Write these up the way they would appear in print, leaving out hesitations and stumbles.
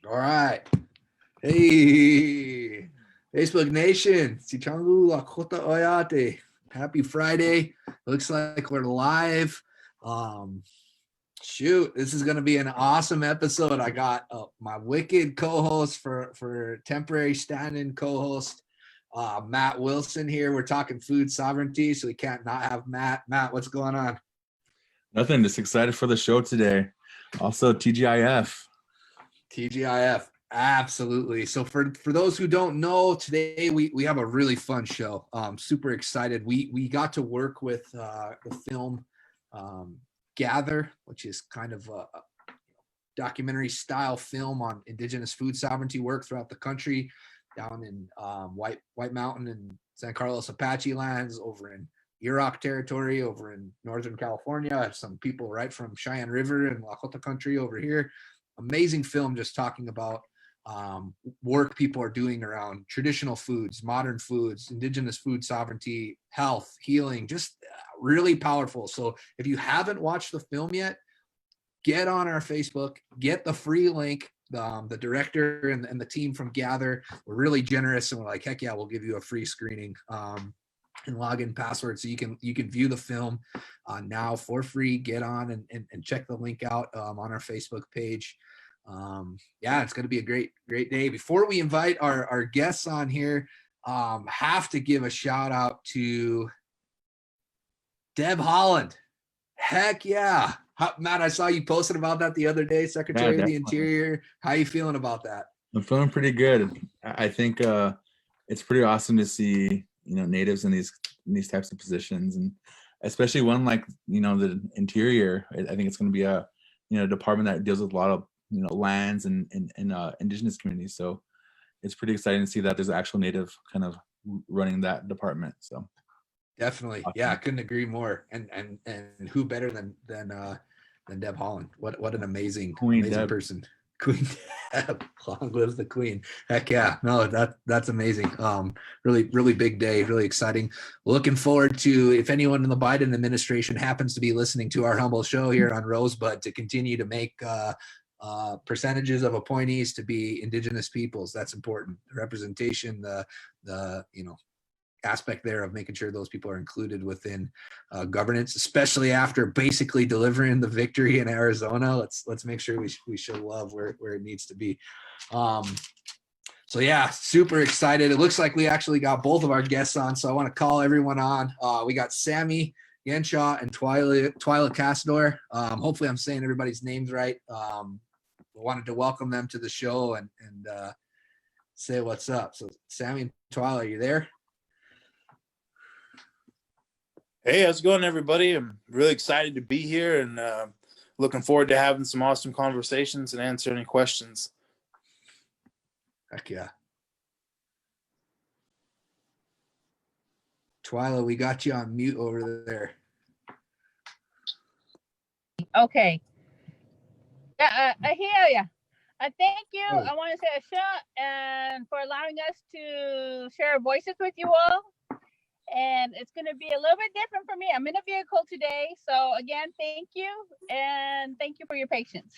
All right. Hey, Facebook Nation. Sicangu Lakota Oyate. Happy Friday. Looks like we're live. Shoot, this is going to be an awesome episode. I got my wicked co-host for temporary stand-in co-host, Matt Wilson here. We're talking food sovereignty, so we can't not have Matt. Matt, what's going on? Nothing, just excited for the show today. Also, TGIF. TGIF, absolutely. So for those who don't know, today we have a really fun show. Super excited. We got to work with the film Gather, which is kind of a documentary style film on Indigenous food sovereignty work throughout the country, down in White Mountain and San Carlos Apache lands, over in Yurok territory, over in Northern California. I have some people right from Cheyenne River and Lakota country over here. Amazing film, just talking about work people are doing around traditional foods, modern foods, Indigenous food sovereignty, health, healing, just really powerful. So if you haven't watched the film yet, get on our Facebook, get the free link. The director and the team from Gather were really generous, and we're like, heck yeah, we'll give you a free screening and login password, so you can view the film now for free. Get on and check the link out on our Facebook page. Yeah, it's going to be a great day. Before we invite our guests on here, have to give a shout out to Deb Haaland. Heck yeah. Matt, I saw you posted about that the other day, Secretary of the Interior. How are you feeling about that? I'm feeling pretty good. I think it's pretty awesome to see, natives in these types of positions, and especially one like, the Interior. I think it's going to be a, department that deals with a lot of, lands and Indigenous communities. So it's pretty exciting to see that there's an actual native kind of running that department. So definitely, awesome. Yeah, I couldn't agree more. And who better than Deb Haaland? What an amazing person. Queen Deb, long lives the Queen. Heck yeah, no, that's amazing. Really big day, really exciting. Looking forward to, if anyone in the Biden administration happens to be listening to our humble show here on Rosebud, to continue to make percentages of appointees to be Indigenous peoples. That's important. The representation, the aspect there of making sure those people are included within governance, especially after basically delivering the victory in Arizona. Let's make sure we show love where it needs to be. So yeah, super excited. It looks like we actually got both of our guests on, so I want to call everyone on. We got Samuel Gensaw and Twila Cassadore. Hopefully I'm saying everybody's names right. Wanted to welcome them to the show and say what's up. So Sammy and Twila, are you there? Hey, how's it going, everybody? I'm really excited to be here and looking forward to having some awesome conversations and answer any questions. Heck yeah. Twila, we got you on mute over there. Okay. Yeah, I hear you. Thank you. Oh. I want to say a shout and for allowing us to share our voices with you all. And it's going to be a little bit different for me. I'm in a vehicle today. So again, thank you. And thank you for your patience.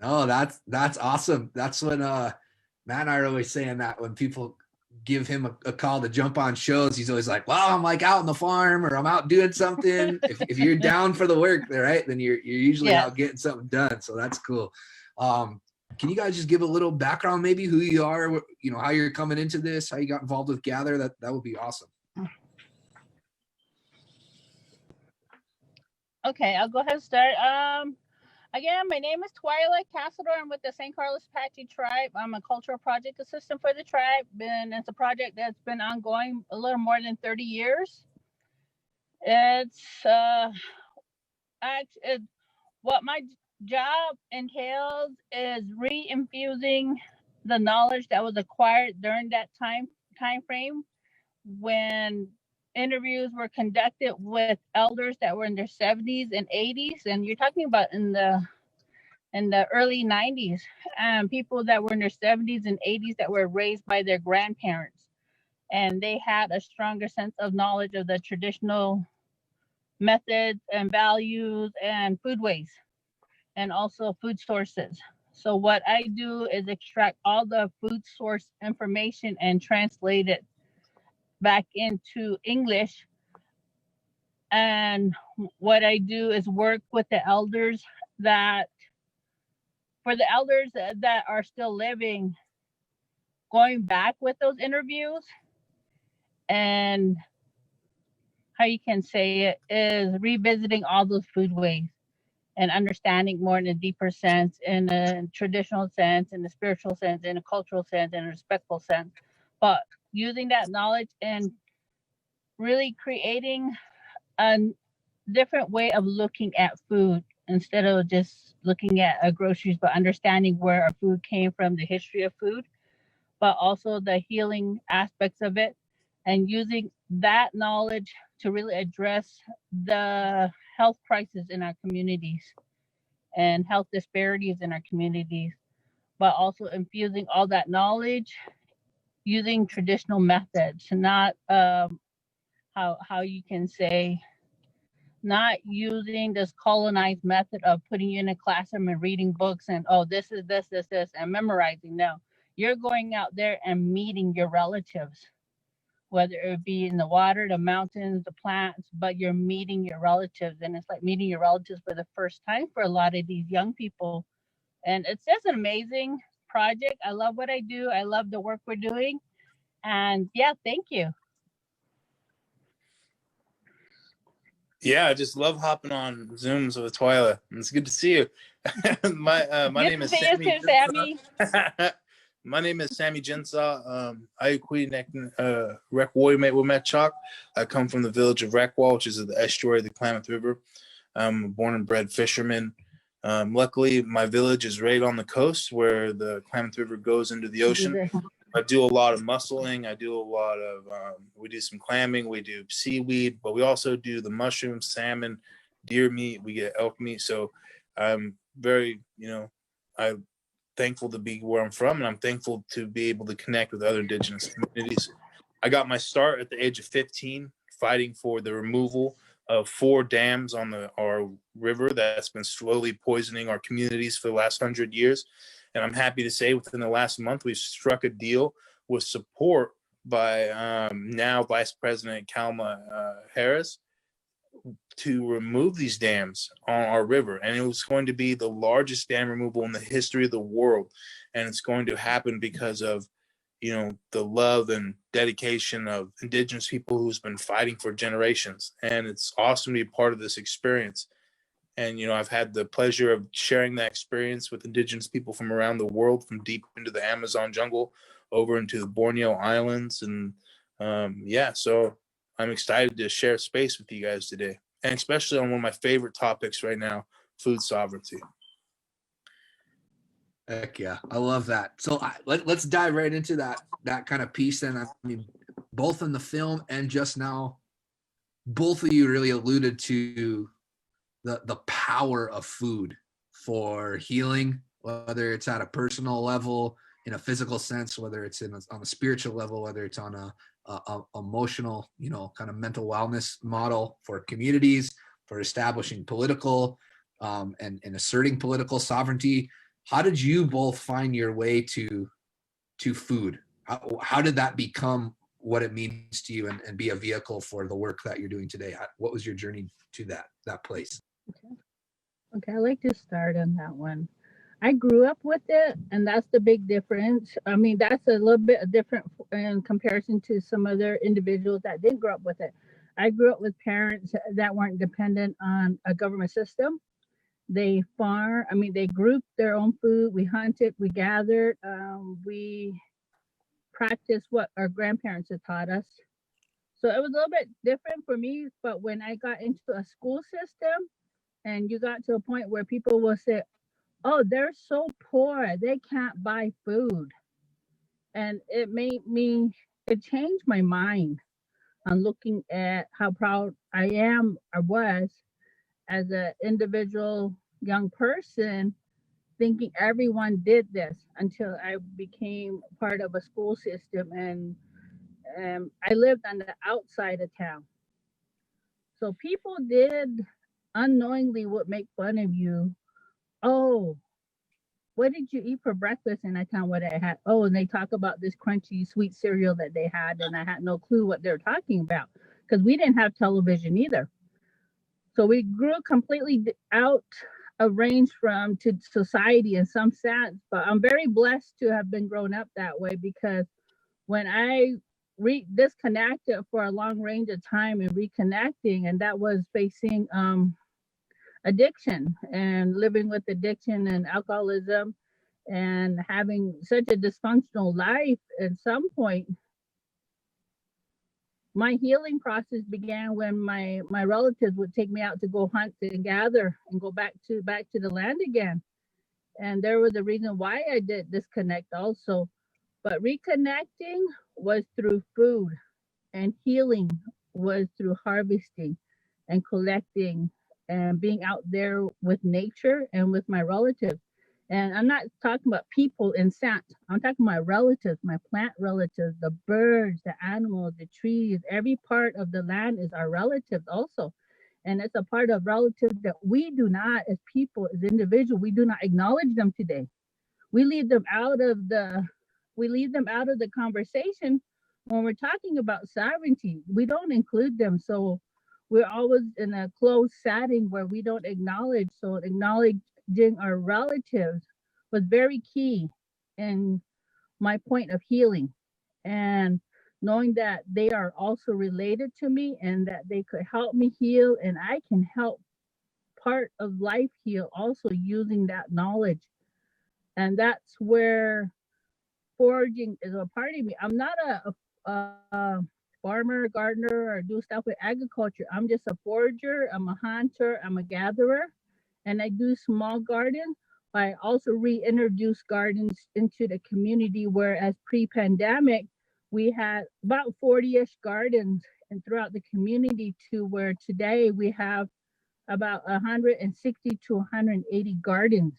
No, that's awesome. That's when Matt and I are always saying that when people give him a call to jump on shows, he's always like, well, I'm like out on the farm or I'm out doing something. if you're down for the work, right, then you're usually out getting something done. So that's cool. Can you guys just give a little background, maybe who you are, how you're coming into this, how you got involved with Gather? That would be awesome. Okay, I'll go ahead and start. Again, my name is Twila Cassadore. I'm with the San Carlos Apache tribe. I'm a cultural project assistant for the tribe, and it's a project that's been ongoing a little more than 30 years. It's what my job entails is re-infusing the knowledge that was acquired during that time frame when interviews were conducted with elders that were in their 70s and 80s, and you're talking about in the early 90s, people that were in their 70s and 80s that were raised by their grandparents, and they had a stronger sense of knowledge of the traditional methods and values and foodways and also food sources. So what I do is extract all the food source information and translate it back into English. And what I do is work with the elders that, for the elders that are still living, going back with those interviews, and how you can say it is revisiting all those foodways and understanding more in a deeper sense, in a traditional sense, in a spiritual sense, in a cultural sense, in a respectful sense. But using that knowledge and really creating a different way of looking at food instead of just looking at groceries, but understanding where our food came from, the history of food, but also the healing aspects of it, and using that knowledge to really address the health crisis in our communities and health disparities in our communities, but also infusing all that knowledge using traditional methods, not how you can say, not using this colonized method of putting you in a classroom and reading books and, oh, this is this, and memorizing. No, you're going out there and meeting your relatives, whether it be in the water, the mountains, the plants, but you're meeting your relatives. And it's like meeting your relatives for the first time for a lot of these young people. And it's just an amazing project. I love what I do. I love the work we're doing. And yeah, thank you. Yeah, I just love hopping on Zooms with Twila. It's good to see you. my name is Sammy. Sammy. My name is Sammy Gensaw. I Rekwoi Wemechok. I come from the village of Rekwoi, which is at the estuary of the Klamath River. I'm a born and bred fisherman. Luckily, my village is right on the coast where the Klamath River goes into the ocean. I do a lot of mussling. I do a lot of, we do some clamming, we do seaweed, but we also do the mushrooms, salmon, deer meat, we get elk meat. So I'm very, I'm thankful to be where I'm from, and I'm thankful to be able to connect with other indigenous communities. I got my start at the age of 15, fighting for the removal of 4 dams on our river that's been slowly poisoning our communities for the last 100 years. And I'm happy to say within the last month, we've struck a deal with support by now Vice President Kalma Harris to remove these dams on our river. And it was going to be the largest dam removal in the history of the world. And it's going to happen because of, the love and dedication of indigenous people who's been fighting for generations. And it's awesome to be part of this experience. And, I've had the pleasure of sharing that experience with indigenous people from around the world, from deep into the Amazon jungle over into the Borneo Islands. And so I'm excited to share space with you guys today, and especially on one of my favorite topics right now, food sovereignty. Heck yeah, I love that. So let's dive right into that kind of piece. And I mean, both in the film and just now, both of you really alluded to the power of food for healing, whether it's at a personal level, in a physical sense, whether it's on a spiritual level, whether it's on a emotional, kind of mental wellness model for communities, for establishing political and asserting political sovereignty. How did you both find your way to food? How did that become what it means to you and be a vehicle for the work that you're doing today? What was your journey to that place? Okay, I'd like to start on that one. I grew up with it, and that's the big difference. I mean, that's a little bit different in comparison to some other individuals that didn't grow up with it. I grew up with parents that weren't dependent on a government system. They they grouped their own food. We hunted, we gathered, we practiced what our grandparents had taught us. So it was a little bit different for me, but when I got into a school system, and you got to a point where people will say, oh, they're so poor, they can't buy food. And it changed my mind on looking at how proud I was as an individual young person, thinking everyone did this, until I became part of a school system, and I lived on the outside of town. So people did unknowingly would make fun of you. Oh, what did you eat for breakfast? And I tell them what I had. Oh, and they talk about this crunchy sweet cereal that they had, and I had no clue what they're talking about because we didn't have television either. So we grew completely out of range from to society in some sense. But I'm very blessed to have been grown up that way because when I disconnected for a long range of time and reconnecting, and that was facing addiction and living with addiction and alcoholism and having such a dysfunctional life, at some point my healing process began when my relatives would take me out to go hunt and gather and go back to the land again. And there was a reason why I did disconnect also. But reconnecting was through food, and healing was through harvesting and collecting and being out there with nature and with my relatives. And I'm not talking about people in sense. I'm talking about my relatives, my plant relatives, the birds, the animals, the trees. Every part of the land is our relatives also. And it's a part of relatives that we do not, as people, as individuals, we do not acknowledge them today. We leave them out of the conversation when we're talking about sovereignty. We don't include them. So we're always in a closed setting where we don't acknowledge. So acknowledging our relatives was very key in my point of healing, and knowing that they are also related to me and that they could help me heal, and I can help part of life heal also using that knowledge. And that's where foraging is a part of me. I'm not a farmer, gardener, or do stuff with agriculture. I'm just a forager. I'm a hunter. I'm a gatherer, and I do small gardens. I also reintroduce gardens into the community, whereas pre-pandemic, we had about 40-ish gardens and throughout the community, to where today we have about 160 to 180 gardens.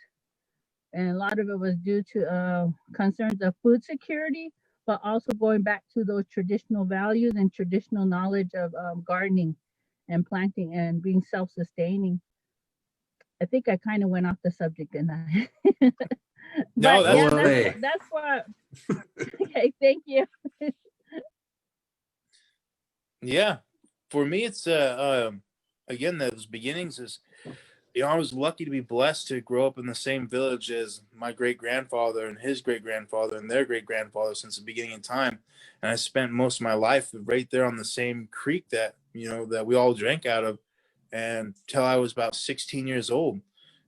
And a lot of it was due to concerns of food security, but also going back to those traditional values and traditional knowledge of gardening and planting and being self-sustaining. I think I kind of went off the subject, didn't I? No, But yeah, Hey. that's what. Okay, thank you. Yeah, for me, it's again, those beginnings is, I was lucky to be blessed to grow up in the same village as my great grandfather and his great grandfather and their great grandfather since the beginning of time. And I spent most of my life right there on the same creek that, that we all drank out of, and till I was about 16 years old.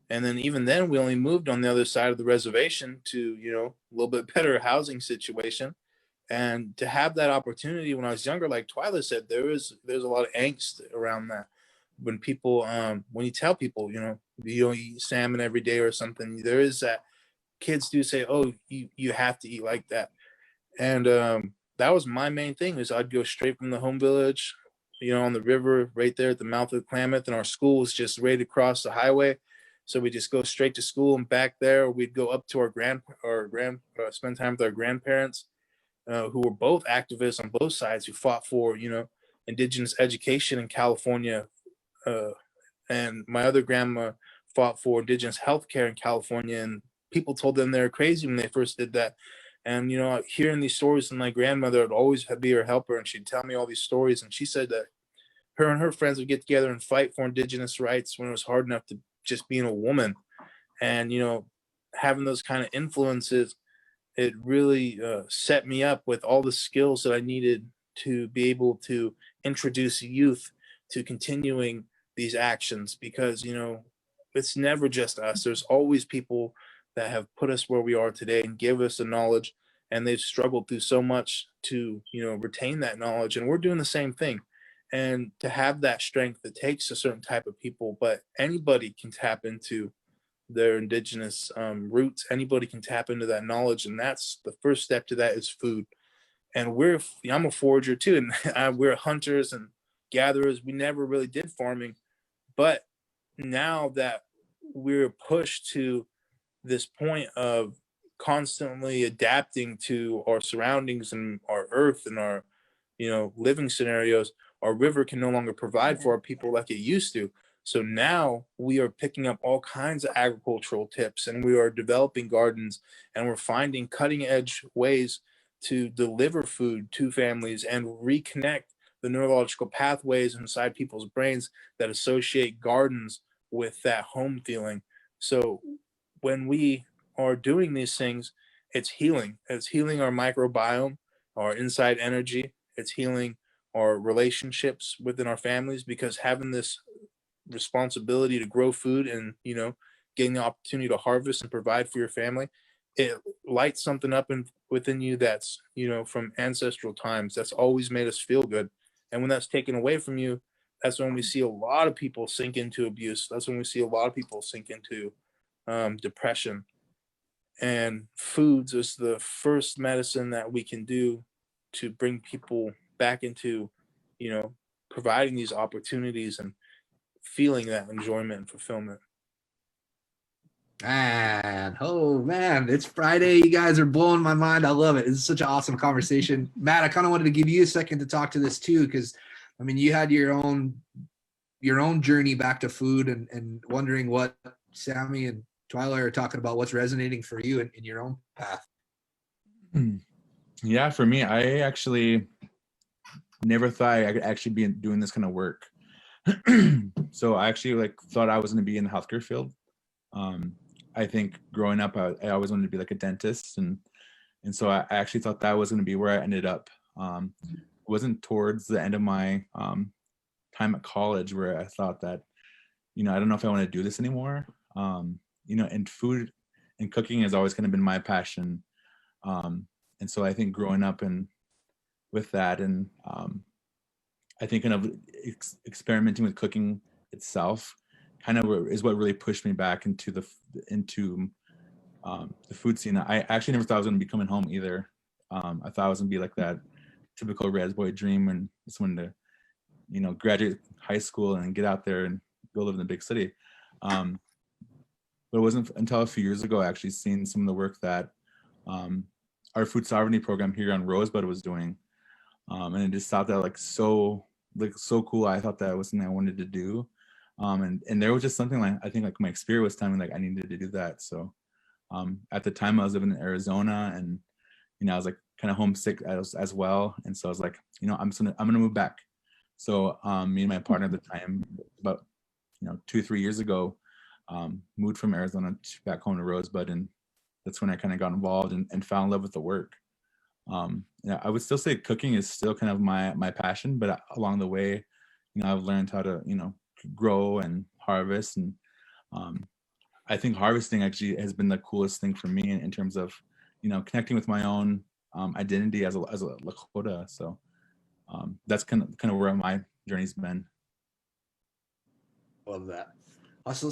And then even then, we only moved on the other side of the reservation to, a little bit better housing situation. And to have that opportunity when I was younger, like Twila said, there's a lot of angst around that. When people, when you tell people, you don't eat salmon every day or something, there is that. Kids do say, "Oh, you have to eat like that," and that was my main thing. Is I'd go straight from the home village, on the river right there at the mouth of the Klamath, and our school was just right across the highway. So we just go straight to school and back there. Or we'd go up to spend time with our grandparents, who were both activists on both sides, who fought for indigenous education in California, and my other grandma fought for indigenous healthcare in California. And people told them they were crazy when they first did that. And hearing these stories from my grandmother would always be her helper, and she'd tell me all these stories. And she said that her and her friends would get together and fight for indigenous rights when it was hard enough to just being a woman. And having those kind of influences, it really set me up with all the skills that I needed to be able to introduce youth to continuing these actions, because it's never just us. There's always people that have put us where we are today and give us the knowledge, and they've struggled through so much to retain that knowledge, and we're doing the same thing. And to have that strength, it takes a certain type of people, but anybody can tap into their indigenous roots. Anybody can tap into that knowledge, and that's the first step to that is food. And I'm a forager too, and we're hunters and gatherers. We never really did farming, but now that we're pushed to this point of constantly adapting to our surroundings and our earth and our living scenarios, our river can no longer provide for our people like it used to. So now we are picking up all kinds of agricultural tips, and we are developing gardens, and we're finding cutting edge ways to deliver food to families and reconnect the neurological pathways inside people's brains that associate gardens with that home feeling. So when we are doing these things, it's healing. It's healing our microbiome, our inside energy. It's healing our relationships within our families, because having this responsibility to grow food and, getting the opportunity to harvest and provide for your family, it lights something up within you that's, from ancestral times, that's always made us feel good. And when that's taken away from you, that's when we see a lot of people sink into abuse. That's when we see a lot of people sink into depression. And foods is the first medicine that we can do to bring people back into, providing these opportunities and feeling that enjoyment and fulfillment. Man, oh man, it's Friday. You guys are blowing my mind. I love it. It's such an awesome conversation. Matt, I kind of wanted to give you a second to talk to this too, because I mean, you had your own journey back to food, and wondering what Sammy and Twila are talking about, what's resonating for you in your own path. Yeah, for me, I actually never thought I could actually be doing this kind of work. So I actually thought I was going to be in the healthcare field. I think growing up, I always wanted to be like a dentist, and so I actually thought that was going to be where I ended up. It wasn't towards the end of my time at college where I thought that, I don't know if I want to do this anymore. And food and cooking has always kind of been my passion. And so I think growing up and with that, and I think kind of experimenting with cooking itself kind of is what really pushed me back into the food scene. I actually never thought I was going to be coming home either. I thought I was going to be like that typical res boy dream and just wanted to, graduate high school and get out there and go live in the big city. But it wasn't until a few years ago I actually seen some of the work that our food sovereignty program here on Rosebud was doing. And I just thought that so cool. I thought that was something I wanted to do. And there was just something I think my spirit was telling me I needed to do that. So at the time I was living in Arizona, and I was kind of homesick as well. And so I was I'm gonna move back. So me and my partner at the time, about 2-3 years ago, moved from Arizona back home to Rosebud, and that's when I kind of got involved and fell in love with the work. I would still say cooking is still kind of my passion, but along the way, I've learned how to grow and harvest, and I think harvesting actually has been the coolest thing for me in terms of connecting with my own identity as a Lakota. So that's kind of where my journey's been. Love that. Also,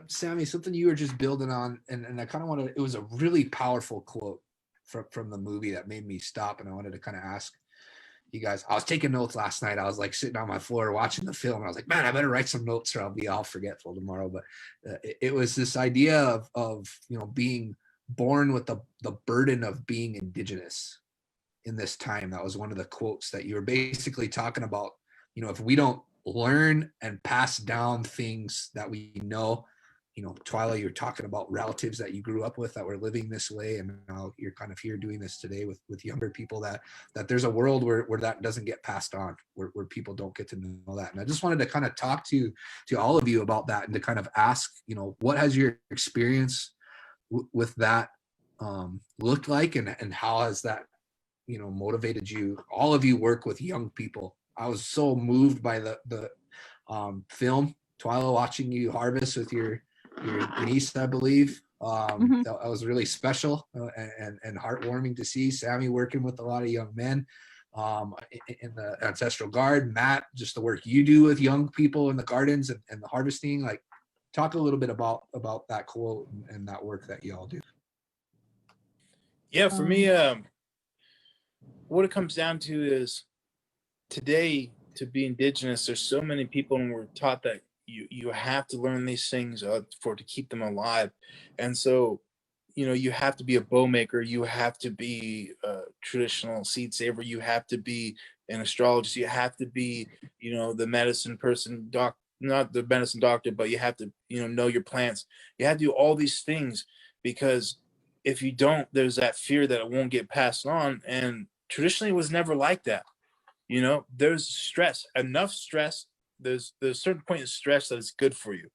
Sammy, something you were just building on, and I kind of wanted, it was a really powerful quote from the movie that made me stop, and I wanted to kind of ask you guys. I was taking notes last night. I was sitting on my floor watching the film, and I was like, man, I better write some notes or I'll be all forgetful tomorrow. But it was this idea of being born with the burden of being indigenous in this time. That was one of the quotes that you were basically talking about. If we don't learn and pass down things that we know, Twila, you're talking about relatives that you grew up with that were living this way, and now you're kind of here doing this today with younger people, that there's a world where that doesn't get passed on, where people don't get to know that. And I just wanted to kind of talk to all of you about that, and to kind of ask, what has your experience with that looked like, and how has that motivated you? All of you work with young people. I was so moved by the film, Twila, watching you harvest with your niece, I believe. That was really special and heartwarming to see. Sammy working with a lot of young men in the ancestral guard. Matt, just the work you do with young people in the gardens and the harvesting. Talk a little bit about that quote and that work that y'all do. Yeah, for me, what it comes down to is, today, to be indigenous, there's so many people, and we're taught that you have to learn these things to keep them alive. And so, you have to be a bow maker, you have to be a traditional seed saver, you have to be an astrologist, you have to be, the medicine person, not the medicine doctor, but you have to, know your plants. You have to do all these things, because if you don't, there's that fear that it won't get passed on. And traditionally it was never like that. There's stress, enough stress. There's a certain point of stress that is good for you.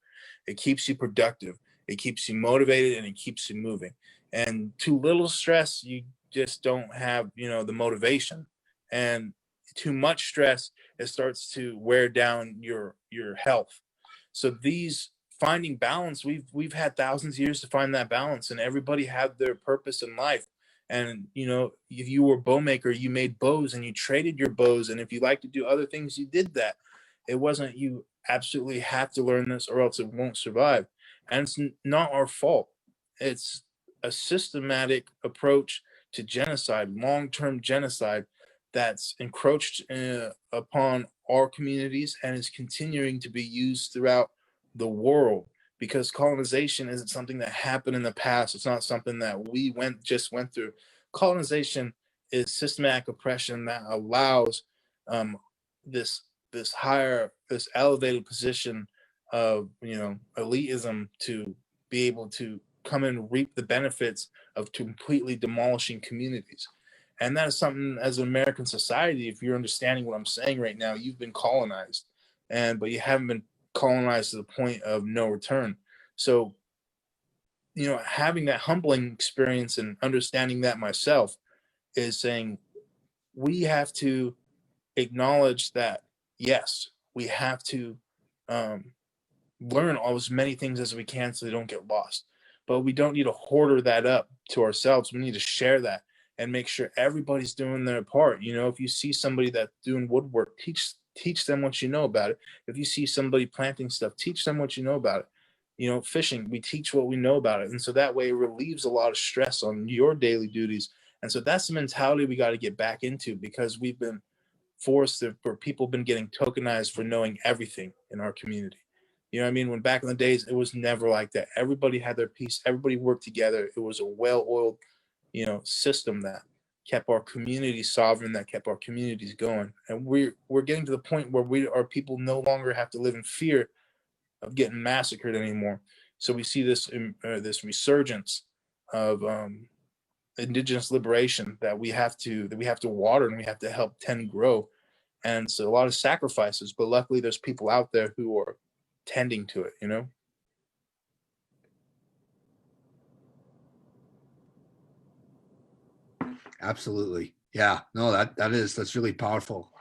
It keeps you productive. It keeps you motivated, and it keeps you moving. And too little stress, you just don't have, the motivation. And too much stress, it starts to wear down your health. So these finding balance, we've had thousands of years to find that balance, and everybody had their purpose in life. And if you were a bow maker, you made bows and you traded your bows. And if you like to do other things, you did that. It wasn't you absolutely have to learn this or else it won't survive. And it's not our fault. It's a systematic approach to genocide, long-term genocide, that's encroached upon our communities and is continuing to be used throughout the world. Because colonization isn't something that happened in the past. It's not something that we just went through. Colonization is systematic oppression that allows this elevated position of elitism to be able to come and reap the benefits of completely demolishing communities. And that is something, as an American society, if you're understanding what I'm saying right now, you've been colonized, but you haven't been colonized to the point of no return. So, having that humbling experience and understanding that myself is saying we have to acknowledge that, yes, we have to learn as many things as we can so they don't get lost. But we don't need to hoarder that up to ourselves. We need to share that and make sure everybody's doing their part. If you see somebody that's doing woodwork, teach them what you know about it. If you see somebody planting stuff, teach them what you know about it. Fishing, we teach what we know about it. And so that way it relieves a lot of stress on your daily duties. And so that's the mentality we got to get back into, because we've been forced or people been getting tokenized for knowing everything in our community. You know what I mean? When back in the days, it was never like that. Everybody had their piece. Everybody worked together. It was a well-oiled, system that kept our community sovereign, that kept our communities going. And we're getting to the point where our people no longer have to live in fear of getting massacred anymore. So we see this resurgence of indigenous liberation that we have to water, and we have to help tend grow. And so a lot of sacrifices, but luckily there's people out there who are tending to it. Absolutely. Yeah, no, that's really powerful.